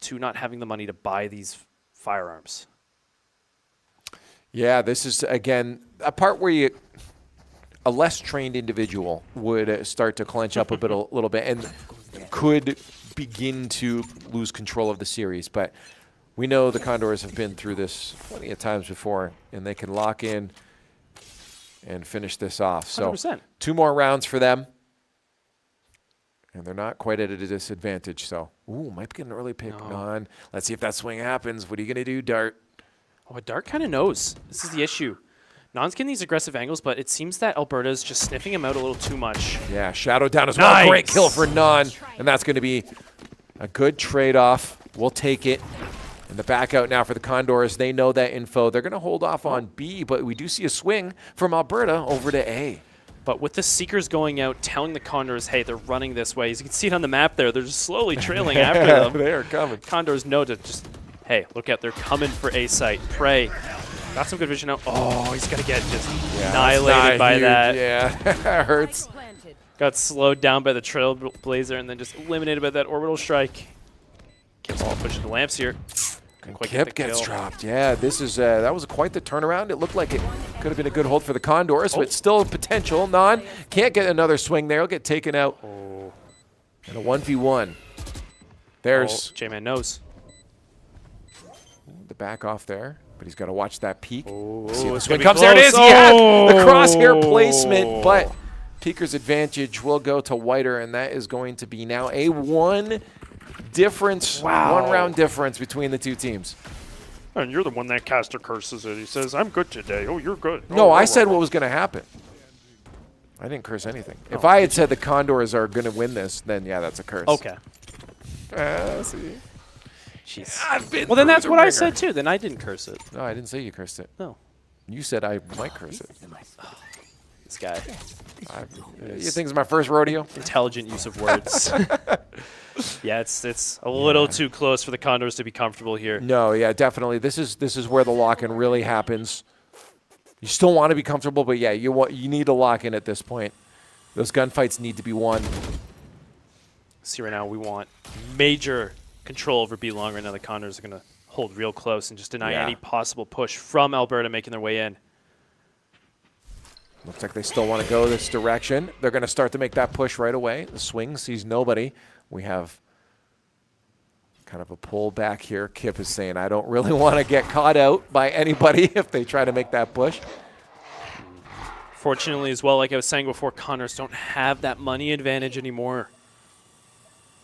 Speaker 2: to not having the money to buy these firearms.
Speaker 1: Yeah, this is, again, a part where a less trained individual would start to clench up a little bit and could begin to lose control of the series. But we know the Condors have been through this plenty of times before, and they can lock in and finish this off. So
Speaker 2: 100%.
Speaker 1: 2 more rounds for them. And they're not quite at a disadvantage. So, might be an early pick on. Let's see if that swing happens. What are you going to do, Dart?
Speaker 2: Oh, Dart kind of knows. This is the issue. Non's getting these aggressive angles, but it seems that Alberta's just sniffing him out a little too much.
Speaker 1: Yeah, Shadow down as well. Great kill for Non. And that's going to be a good trade-off. We'll take it. And the back out now for the Condors. They know that info. They're going to hold off on B, but we do see a swing from Alberta over to A.
Speaker 2: But with the Seekers going out, telling the Condors, hey, they're running this way. As you can see it on the map there, they're just slowly trailing after them.
Speaker 1: They are coming.
Speaker 2: Condors know to just, hey, look out, they're coming for A site. Prey. Got some good vision out. Oh, he's going to get just annihilated by that.
Speaker 1: Yeah, that hurts.
Speaker 3: Planted.
Speaker 2: Got slowed down by the Trailblazer and then just eliminated by that orbital strike. Kip's all pushing the lamps here.
Speaker 1: Kip gets dropped. Yeah, this is that was quite the turnaround. It looked like it could have been a good hold for the Condors, but still potential. Non can't get another swing there. He'll get taken out. And a 1v1. There's
Speaker 2: J-Man knows.
Speaker 1: the back off there, but he's got to watch that peek.
Speaker 2: Oh,
Speaker 1: See if the
Speaker 2: it's
Speaker 1: swing
Speaker 2: gonna be
Speaker 1: comes. There it is.
Speaker 2: close.
Speaker 1: He had
Speaker 2: Oh.
Speaker 1: the crosshair placement, but Peeker's advantage will go to Whiter, and that is going to be now a one round difference between the two teams.
Speaker 4: And you're the one that caster curses it. He says, I'm good today. Oh, you're good.
Speaker 1: No,
Speaker 4: oh,
Speaker 1: I
Speaker 4: oh,
Speaker 1: said
Speaker 4: oh.
Speaker 1: what was going to happen. I didn't curse anything. If I had said the Condors are going to win this, then yeah, that's a curse.
Speaker 2: Okay.
Speaker 1: See.
Speaker 2: Jeez.
Speaker 1: I've been
Speaker 2: Well, then
Speaker 1: through
Speaker 2: that's
Speaker 1: the
Speaker 2: what I
Speaker 1: ringer.
Speaker 2: said too. Then I didn't curse it.
Speaker 1: No, I didn't say you cursed it.
Speaker 2: No.
Speaker 1: You said I might curse it.
Speaker 2: This guy.
Speaker 1: You think it's my first rodeo?
Speaker 2: Intelligent use of words. Yeah, it's a little too close for the Condors to be comfortable here.
Speaker 1: No, yeah, definitely. This is where the lock-in really happens. You still want to be comfortable, but yeah, you need to lock in at this point. Those gunfights need to be won.
Speaker 2: See, right now we want major control over B long. Right now the Condors are going to hold real close and just deny any possible push from Alberta making their way in.
Speaker 1: Looks like they still want to go this direction. They're going to start to make that push right away. The swing sees nobody. We have kind of a pull back here. Kip is saying, I don't really want to get caught out by anybody if they try to make that push.
Speaker 2: Fortunately as well, like I was saying before, Condors don't have that money advantage anymore.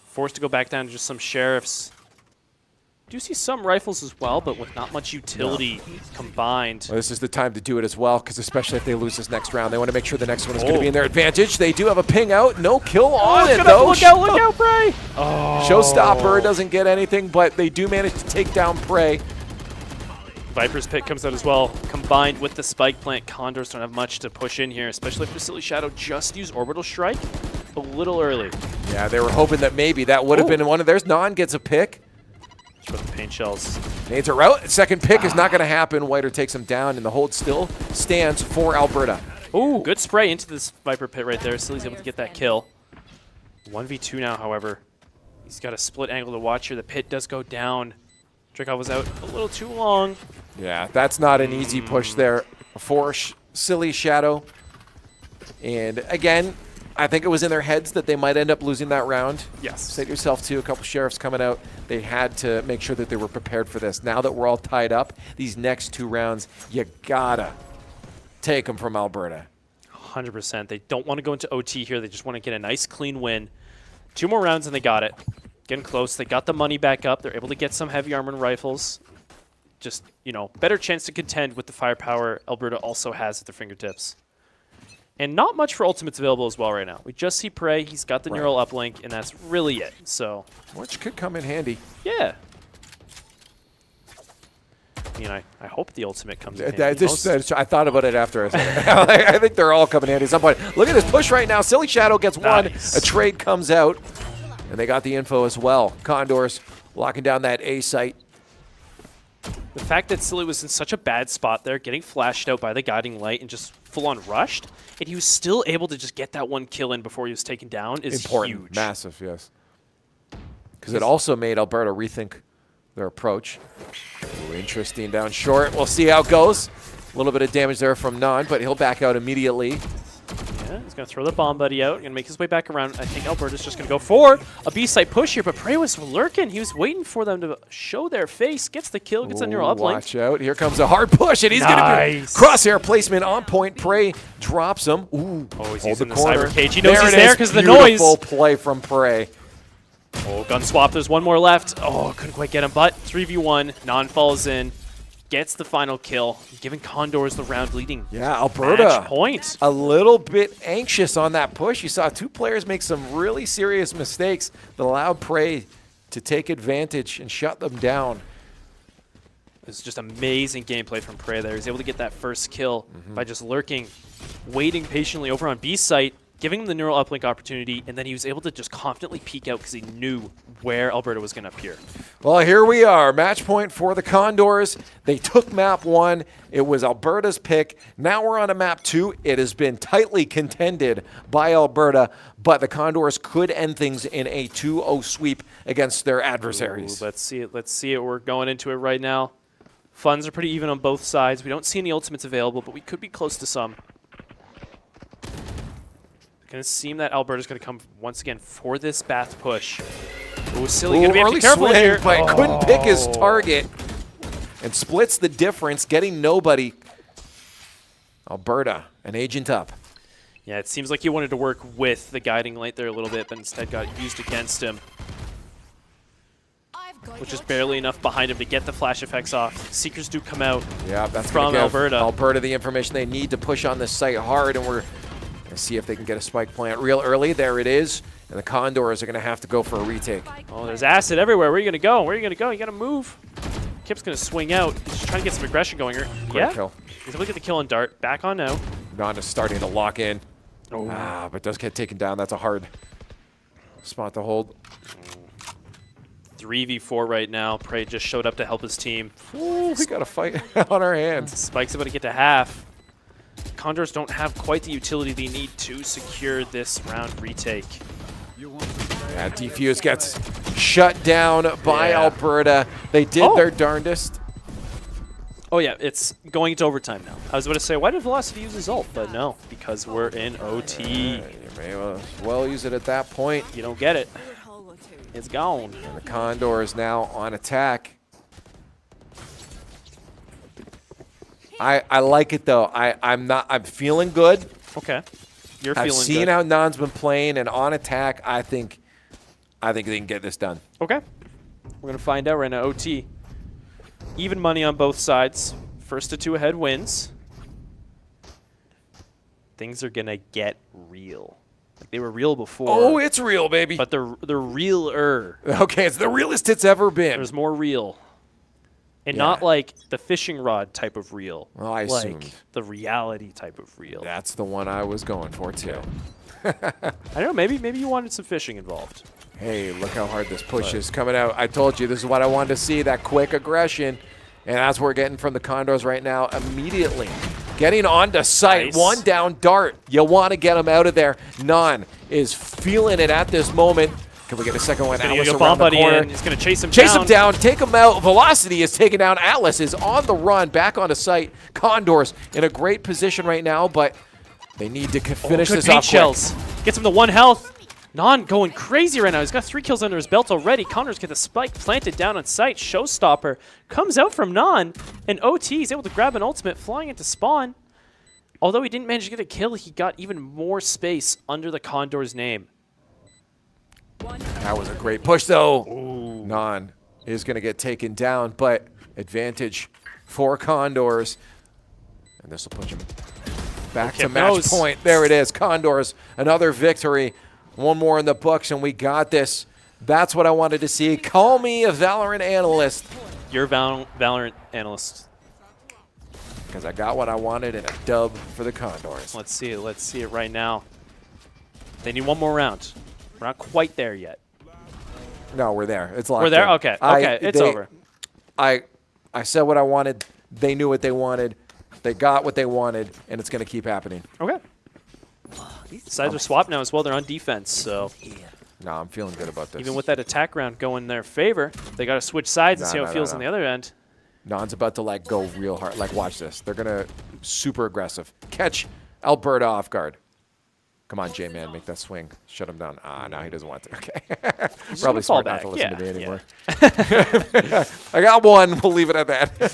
Speaker 2: Forced to go back down to just some sheriffs. Do see some rifles as well, but with not much utility combined.
Speaker 1: Well, this is the time to do it as well, because especially if they lose this next round, they want to make sure the next one is going to be in their advantage. They do have a ping out. No kill on it, though.
Speaker 2: Look out, Prey!
Speaker 1: Showstopper doesn't get anything, but they do manage to take down Prey.
Speaker 2: Viper's Pit comes out as well. Combined with the Spike Plant, Condors don't have much to push in here, especially if Silly Shadow just used Orbital Strike a little early.
Speaker 1: Yeah, they were hoping that maybe that would have been one of theirs. Non gets a pick.
Speaker 2: With the paint shells.
Speaker 1: Nades are out. Second pick is not going to happen. Whiter takes him down, and the hold still stands for Alberta.
Speaker 2: Ooh, good spray into this Viper Pit right there. Silly's able to get that kill. 1v2 now, however. He's got a split angle to watch here. The pit does go down. Dracov was out a little too long.
Speaker 1: Yeah, that's not an easy push there for Silly Shadow. And again, I think it was in their heads that they might end up losing that round.
Speaker 2: Yes.
Speaker 1: Say to yourself, too, a couple sheriffs coming out. They had to make sure that they were prepared for this. Now that we're all tied up, these next two rounds, you gotta take them from Alberta.
Speaker 2: 100%. They don't want to go into OT here. They just want to get a nice, clean win. 2 more rounds and they got it. Getting close. They got the money back up. They're able to get some heavy armor and rifles. Just, you know, better chance to contend with the firepower Alberta also has at their fingertips. And not much for ultimates available as well right now. We just see Prey. He's got the neural uplink, and that's really it. So,
Speaker 1: Which could come in handy.
Speaker 2: yeah. I mean, I hope the ultimate comes in
Speaker 1: I
Speaker 2: handy.
Speaker 1: I thought about it after I said it. I think they're all coming in handy at some point. Look at this push right now. Silly Shadow gets one.
Speaker 2: Nice.
Speaker 1: A trade comes out, and they got the info as well. Condors locking down that A site.
Speaker 2: The fact that Silly was in such a bad spot there, getting flashed out by the guiding light and just full-on rushed, and he was still able to just get that one kill in before he was taken down is
Speaker 1: Important.
Speaker 2: huge.
Speaker 1: Massive, yes. Because it also made Alberta rethink their approach. Ooh, interesting down short. We'll see how it goes. A little bit of damage there from Non, but he'll back out immediately.
Speaker 2: Yeah, he's going to throw the bomb buddy out, going to make his way back around. I think Alberta's just going to go for a B-site push here, but Prey was lurking. He was waiting for them to show their face, gets the kill, gets a neural uplink.
Speaker 1: Watch out. Here comes a hard push, and he's going to be crosshair placement on point. Prey drops him. Ooh,
Speaker 2: Oh, he's
Speaker 1: hold
Speaker 2: using the
Speaker 1: corner.
Speaker 2: cyber cage. He knows
Speaker 1: There
Speaker 2: he's
Speaker 1: it
Speaker 2: there
Speaker 1: is.
Speaker 2: because of the noise.
Speaker 1: Beautiful play from Prey.
Speaker 2: Oh, gun swap. There's one more left. Oh, couldn't quite get him, but 3v1. Non falls in, gets the final kill, giving Condors the round leading.
Speaker 1: Yeah, Alberta.
Speaker 2: Match point.
Speaker 1: A little bit anxious on that push. You saw two players make some really serious mistakes that allowed Prey to take advantage and shut them down.
Speaker 2: It's just amazing gameplay from Prey there. He's able to get that first kill by just lurking, waiting patiently over on B site, giving him the neural uplink opportunity, and then he was able to just confidently peek out because he knew where Alberta was going to appear.
Speaker 1: Well, here we are. Match point for the Condors. They took map 1. It was Alberta's pick. Now we're on to map 2. It has been tightly contended by Alberta, but the Condors could end things in a 2-0 sweep against their adversaries.
Speaker 2: Ooh, let's see it. Let's see it. We're going into it right now. Funds are pretty even on both sides. We don't see any ultimates available, but we could be close to some. Going to seem that Alberta's going to come once again for this Bath push. Ooh, Silly going to be
Speaker 1: early
Speaker 2: careful
Speaker 1: swing,
Speaker 2: here.
Speaker 1: but couldn't pick his target. and splits the difference, getting nobody. Alberta, an agent up.
Speaker 2: Yeah, it seems like he wanted to work with the guiding light there a little bit, but instead got used against him, which is barely enough behind him to get the flash effects off. Seekers do come out
Speaker 1: That's
Speaker 2: from
Speaker 1: gonna give
Speaker 2: Alberta.
Speaker 1: Alberta the information they need to push on this site hard, and we're going to see if they can get a spike plant real early. There it is, and the Condors are going to have to go for a retake.
Speaker 2: Oh, there's acid everywhere. Where are you going to go? Where are you going to go? You got to move. Kip's going to swing out. He's just trying to get some aggression going here.
Speaker 1: Great kill.
Speaker 2: He's able to get the kill on Dart. Back on now.
Speaker 1: Nana's starting to lock in.
Speaker 2: Oh.
Speaker 1: But does get taken down. That's a hard spot to hold.
Speaker 2: 3v4 right now. Prey just showed up to help his team.
Speaker 1: Ooh, we got a fight on our hands.
Speaker 2: Spike's about to get to half. Condors don't have quite the utility they need to secure this round retake.
Speaker 1: Yeah, Defuse gets shut down by Alberta. They did their darndest.
Speaker 2: Oh yeah, it's going to overtime now. I was about to say, why did Velocity use his ult? But no, because we're in OT.
Speaker 1: You may as well use it at that point.
Speaker 2: You don't get it. It's gone.
Speaker 1: And the Condors now on attack. I like it though. I'm feeling good.
Speaker 2: Okay. You're
Speaker 1: I've
Speaker 2: feeling
Speaker 1: seen
Speaker 2: good.
Speaker 1: how Nan's been playing, and on attack, I think they can get this done.
Speaker 2: Okay. We're going to find out right now. OT. Even money on both sides. First to 2 ahead wins. Things are going to get real. Like they were real before.
Speaker 1: Oh, it's real, baby.
Speaker 2: But they're realer.
Speaker 1: Okay, it's the realest it's ever been.
Speaker 2: There's more real. And not like the fishing rod type of real.
Speaker 1: Well, I
Speaker 2: like
Speaker 1: assumed.
Speaker 2: the reality type of real.
Speaker 1: That's the one I was going for, too.
Speaker 2: I don't know, maybe you wanted some fishing involved.
Speaker 1: Hey, look how hard this push is coming out. I told you this is what I wanted to see, that quick aggression. And that's what we're getting from the Condors right now immediately. Getting onto site.
Speaker 2: Nice.
Speaker 1: One down Dart. You want to get him out of there. Nan is feeling it at this moment. Can we get a second one?
Speaker 2: He's going
Speaker 1: Atlas
Speaker 2: to go
Speaker 1: around
Speaker 2: bomb
Speaker 1: the
Speaker 2: buddy
Speaker 1: corner.
Speaker 2: in. He's going to chase him
Speaker 1: Chase
Speaker 2: down.
Speaker 1: him down, take him out. Velocity is taken down. Atlas is on the run, back onto site. Condors in a great position right now, but they need to finish
Speaker 2: good
Speaker 1: this
Speaker 2: paint
Speaker 1: off quick.
Speaker 2: shells. Gets him to 1 health. Non going crazy right now. He's got 3 kills under his belt already. Condors get the spike planted down on site. Showstopper comes out from Non, and OT is able to grab an ultimate, flying into spawn. Although he didn't manage to get a kill, he got even more space under the Condors' name.
Speaker 1: That was a great push, though. Ooh. Non is going to get taken down, but advantage for Condors. And this will push him back to match point. There it is. Condors, another victory. One more in the books, and we got this. That's what I wanted to see. Call me a Valorant analyst.
Speaker 2: You're a Valorant analyst.
Speaker 1: Because I got what I wanted in a dub for the Condors.
Speaker 2: Let's see it. Let's see it right now. They need one more round. We're not quite there yet.
Speaker 1: No, we're there. It's locked
Speaker 2: We're there?
Speaker 1: in.
Speaker 2: Okay. Okay, it's over.
Speaker 1: I said what I wanted. They knew what they wanted. They got what they wanted, and it's going to keep happening.
Speaker 2: Okay. Sides are swapped now as well. They're on defense, so
Speaker 1: No, I'm feeling good about this.
Speaker 2: even with that attack round going in their favor, they got to switch sides and see how it feels on the other end.
Speaker 1: Nan's about to like go real hard. Like, watch this. They're going to super aggressive. Catch Alberta off guard. Come on, J-Man, make that swing. Shut him down. No, he doesn't want to. Okay. Probably smart not to listen to me anymore. I got one. We'll leave it at that.
Speaker 2: I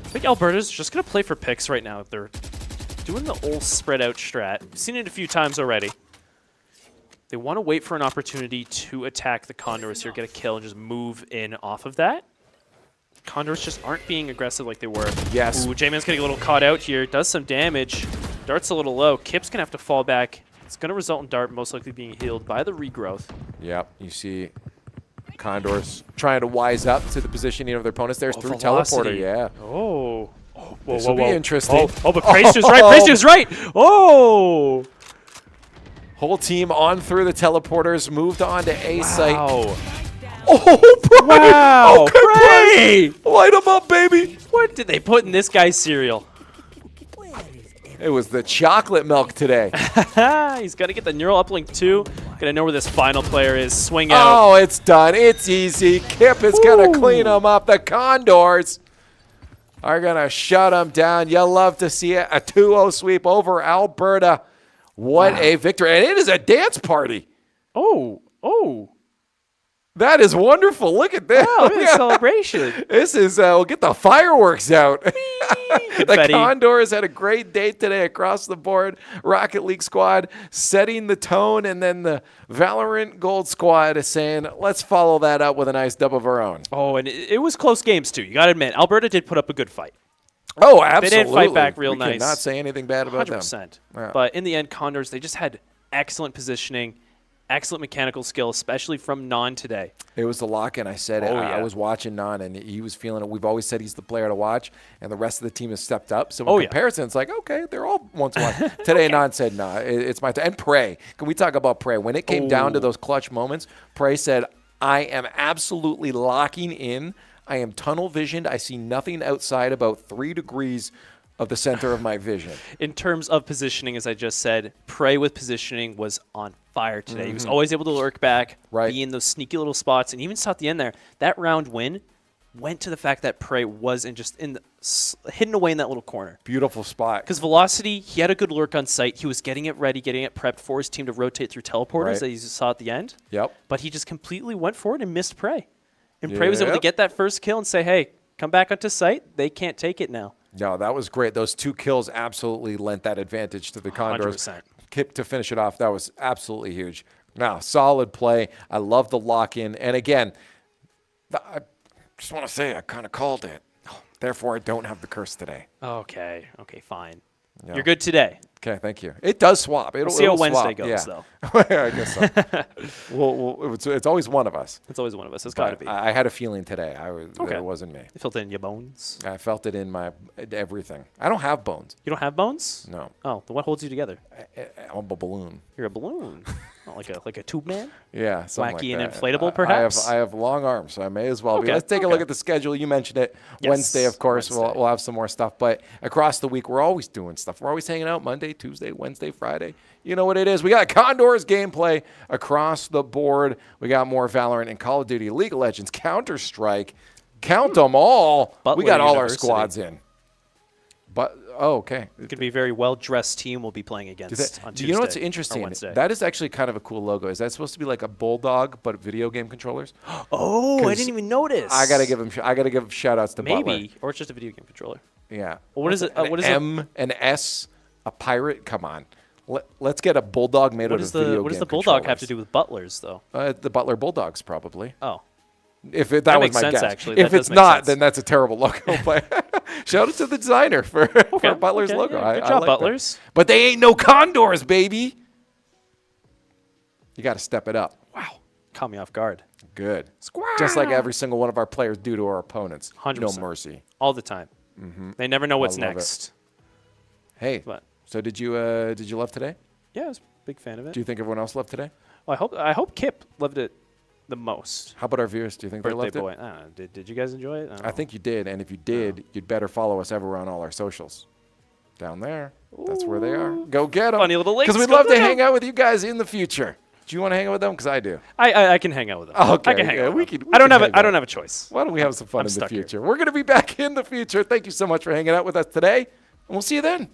Speaker 2: think Alberta's just going to play for picks right now. They're doing the old spread out strat. We've seen it a few times already. They want to wait for an opportunity to attack the Condors here, get a kill, and just move in off of that. Condors just aren't being aggressive like they were.
Speaker 1: Yes.
Speaker 2: Ooh, J-Man's getting a little caught out here. Does some damage. Dart's a little low. Kip's going to have to fall back. It's going to result in Dart most likely being healed by the regrowth.
Speaker 1: Yep, you see Condors trying to wise up to the positioning of their opponents there through
Speaker 2: Velocity.
Speaker 1: teleporter. Yeah.
Speaker 2: Oh.
Speaker 1: This will be interesting.
Speaker 2: Oh, but Praise is right. Praise is right. Oh.
Speaker 1: Whole team on through the teleporters, moved on to A site.
Speaker 2: Wow.
Speaker 1: Oh, Bray!
Speaker 2: Wow.
Speaker 1: Okay, Bray! Light him up, baby!
Speaker 2: What did they put in this guy's cereal?
Speaker 1: It was the chocolate milk today.
Speaker 2: He's got to get the neural uplink too. Got to know where this final player is. Swing out.
Speaker 1: Oh, it's done. It's easy. Kip is going to clean him up. The Condors are going to shut him down. You love to see it. A 2-0 sweep over Alberta. What a victory. And it is a dance party.
Speaker 2: Oh.
Speaker 1: That is wonderful. Look at this.
Speaker 2: Wow, look at this celebration.
Speaker 1: This is, we'll get the fireworks out. The
Speaker 2: Confetti.
Speaker 1: Condors had a great day today across the board. Rocket League squad setting the tone, and then the Valorant Gold squad is saying, let's follow that up with a nice dub of our own.
Speaker 2: Oh, and it was close games, too. You got to admit, Alberta did put up a good fight.
Speaker 1: Oh, absolutely.
Speaker 2: They didn't fight back real
Speaker 1: we
Speaker 2: nice.
Speaker 1: Not say anything bad about
Speaker 2: 100%.
Speaker 1: them. Yeah.
Speaker 2: But in the end, Condors, they just had excellent positioning, excellent mechanical skill, especially from Non today.
Speaker 1: It was the lock-in. I said it.
Speaker 2: Oh,
Speaker 1: I
Speaker 2: yeah.
Speaker 1: was watching Non, and he was feeling it. We've always said he's the player to watch, and the rest of the team has stepped up. So in comparison, it's like, okay, they're all one to watch. Today, Non said, nah, it's my time. And Prey. Can we talk about Prey? When it came down to those clutch moments, Prey said, I am absolutely locking in. I am tunnel visioned. I see nothing outside about 3 degrees of the center of my vision.
Speaker 2: In terms of positioning, as I just said, Prey with positioning was on fire today. He was always able to lurk back, be in those sneaky little spots, and even saw at the end there, that round win went to the fact that Prey wasn't just hidden away in that little corner.
Speaker 1: Beautiful spot.
Speaker 2: Because Velocity, he had a good lurk on site. He was getting it ready, getting it prepped for his team to rotate through teleporters that you saw at the end.
Speaker 1: Yep.
Speaker 2: But he just completely went forward and missed Prey. And Prey was able to get that first kill and say, hey, come back onto site. They can't take it now.
Speaker 1: No, that was great. Those 2 kills absolutely lent that advantage to the Condors.
Speaker 2: 100%.
Speaker 1: Kip to finish it off, that was absolutely huge. Now, solid play. I love the lock-in. And again, I just want to say I kind of called it. Therefore, I don't have the curse today.
Speaker 2: Okay, fine.
Speaker 1: Yeah.
Speaker 2: You're good today.
Speaker 1: Okay, thank you. It does swap. It'll
Speaker 2: See how
Speaker 1: it'll
Speaker 2: Wednesday
Speaker 1: swap.
Speaker 2: goes,
Speaker 1: yeah.
Speaker 2: though.
Speaker 1: I guess so. It's always one of us.
Speaker 2: It's always one of us. It's got to be.
Speaker 1: I had a feeling today that it wasn't me.
Speaker 2: You felt it in your bones?
Speaker 1: I felt it in my everything. I don't have bones.
Speaker 2: You don't have bones?
Speaker 1: No.
Speaker 2: Oh, then what holds you together?
Speaker 1: I'm a balloon.
Speaker 2: You're a balloon. Not like a tube man?
Speaker 1: Yeah, something
Speaker 2: Wacky
Speaker 1: like
Speaker 2: and
Speaker 1: that.
Speaker 2: inflatable, perhaps?
Speaker 1: I have long arms, so I may as well be.
Speaker 2: Okay,
Speaker 1: Let's take a look at the schedule. You mentioned it.
Speaker 2: Yes,
Speaker 1: Wednesday, of course,
Speaker 2: Wednesday.
Speaker 1: We'll have some more stuff. But across the week, we're always doing stuff. We're always hanging out Monday, Tuesday, Wednesday, Friday. You know what it is. We got Condors gameplay across the board. We got more Valorant and Call of Duty, League of Legends, Counter-Strike. Count them all.
Speaker 2: Butler
Speaker 1: We got all our
Speaker 2: University.
Speaker 1: squads in. But okay.
Speaker 2: It could be a very well-dressed team we'll be playing against on Tuesday.
Speaker 1: You know what's
Speaker 2: or
Speaker 1: interesting?
Speaker 2: Wednesday.
Speaker 1: That is actually kind of a cool logo. Is that supposed to be like a bulldog, but video game controllers?
Speaker 2: Oh, I
Speaker 1: 'Cause
Speaker 2: didn't even notice.
Speaker 1: I gotta give him. I gotta give shout outs to Butler.
Speaker 2: Maybe, or it's just a video game controller.
Speaker 1: Yeah.
Speaker 2: Well, what is it?
Speaker 1: An
Speaker 2: What is
Speaker 1: M, an S, a pirate. Come on. Let's get a bulldog made out of video game
Speaker 2: What does the bulldog have to
Speaker 1: controllers.
Speaker 2: do with Butlers, though?
Speaker 1: The Butler Bulldogs, probably.
Speaker 2: Oh,
Speaker 1: If that
Speaker 2: That
Speaker 1: was
Speaker 2: makes
Speaker 1: my
Speaker 2: sense,
Speaker 1: guess.
Speaker 2: actually.
Speaker 1: If
Speaker 2: That
Speaker 1: it's
Speaker 2: does make
Speaker 1: not,
Speaker 2: sense.
Speaker 1: then that's a terrible logo. But shout out to the designer for Butler's
Speaker 2: okay,
Speaker 1: logo.
Speaker 2: yeah,
Speaker 1: I
Speaker 2: good job,
Speaker 1: like that.
Speaker 2: Butlers.
Speaker 1: But they ain't no Condors, baby. You got to step it up.
Speaker 2: wow. Caught me off guard.
Speaker 1: Good. Just like every single one of our players do to our opponents.
Speaker 2: 100%.
Speaker 1: No mercy.
Speaker 2: All the time. They never know what's
Speaker 1: love it.
Speaker 2: next.
Speaker 1: Hey,
Speaker 2: But
Speaker 1: so did you love today?
Speaker 2: yeah, I was a big fan of it.
Speaker 1: Do you think everyone else loved today?
Speaker 2: Well, I hope Kip loved it the most.
Speaker 1: How about our viewers? Do you think they
Speaker 2: Birthday
Speaker 1: loved
Speaker 2: boy. I don't know. Did you guys enjoy it?
Speaker 1: it? I think you did, and if you did, you'd better follow us everywhere on all our socials. Down there. That's where they are. Go get them.
Speaker 2: Funny little links.
Speaker 1: Because we'd
Speaker 2: Go
Speaker 1: love to
Speaker 2: get 'em.
Speaker 1: hang out with you guys in the future. Do you want to hang out with them? Because I do.
Speaker 2: I can hang out with them.
Speaker 1: Okay,
Speaker 2: I can hang
Speaker 1: yeah,
Speaker 2: out.
Speaker 1: we
Speaker 2: with them.
Speaker 1: could- we
Speaker 2: I don't
Speaker 1: could
Speaker 2: have
Speaker 1: hang
Speaker 2: I don't
Speaker 1: out.
Speaker 2: have a choice.
Speaker 1: Why don't we have some fun
Speaker 2: I'm
Speaker 1: in the
Speaker 2: stuck here.
Speaker 1: future? We're going to be back in the future. Thank you so much for hanging out with us today, and we'll see you then.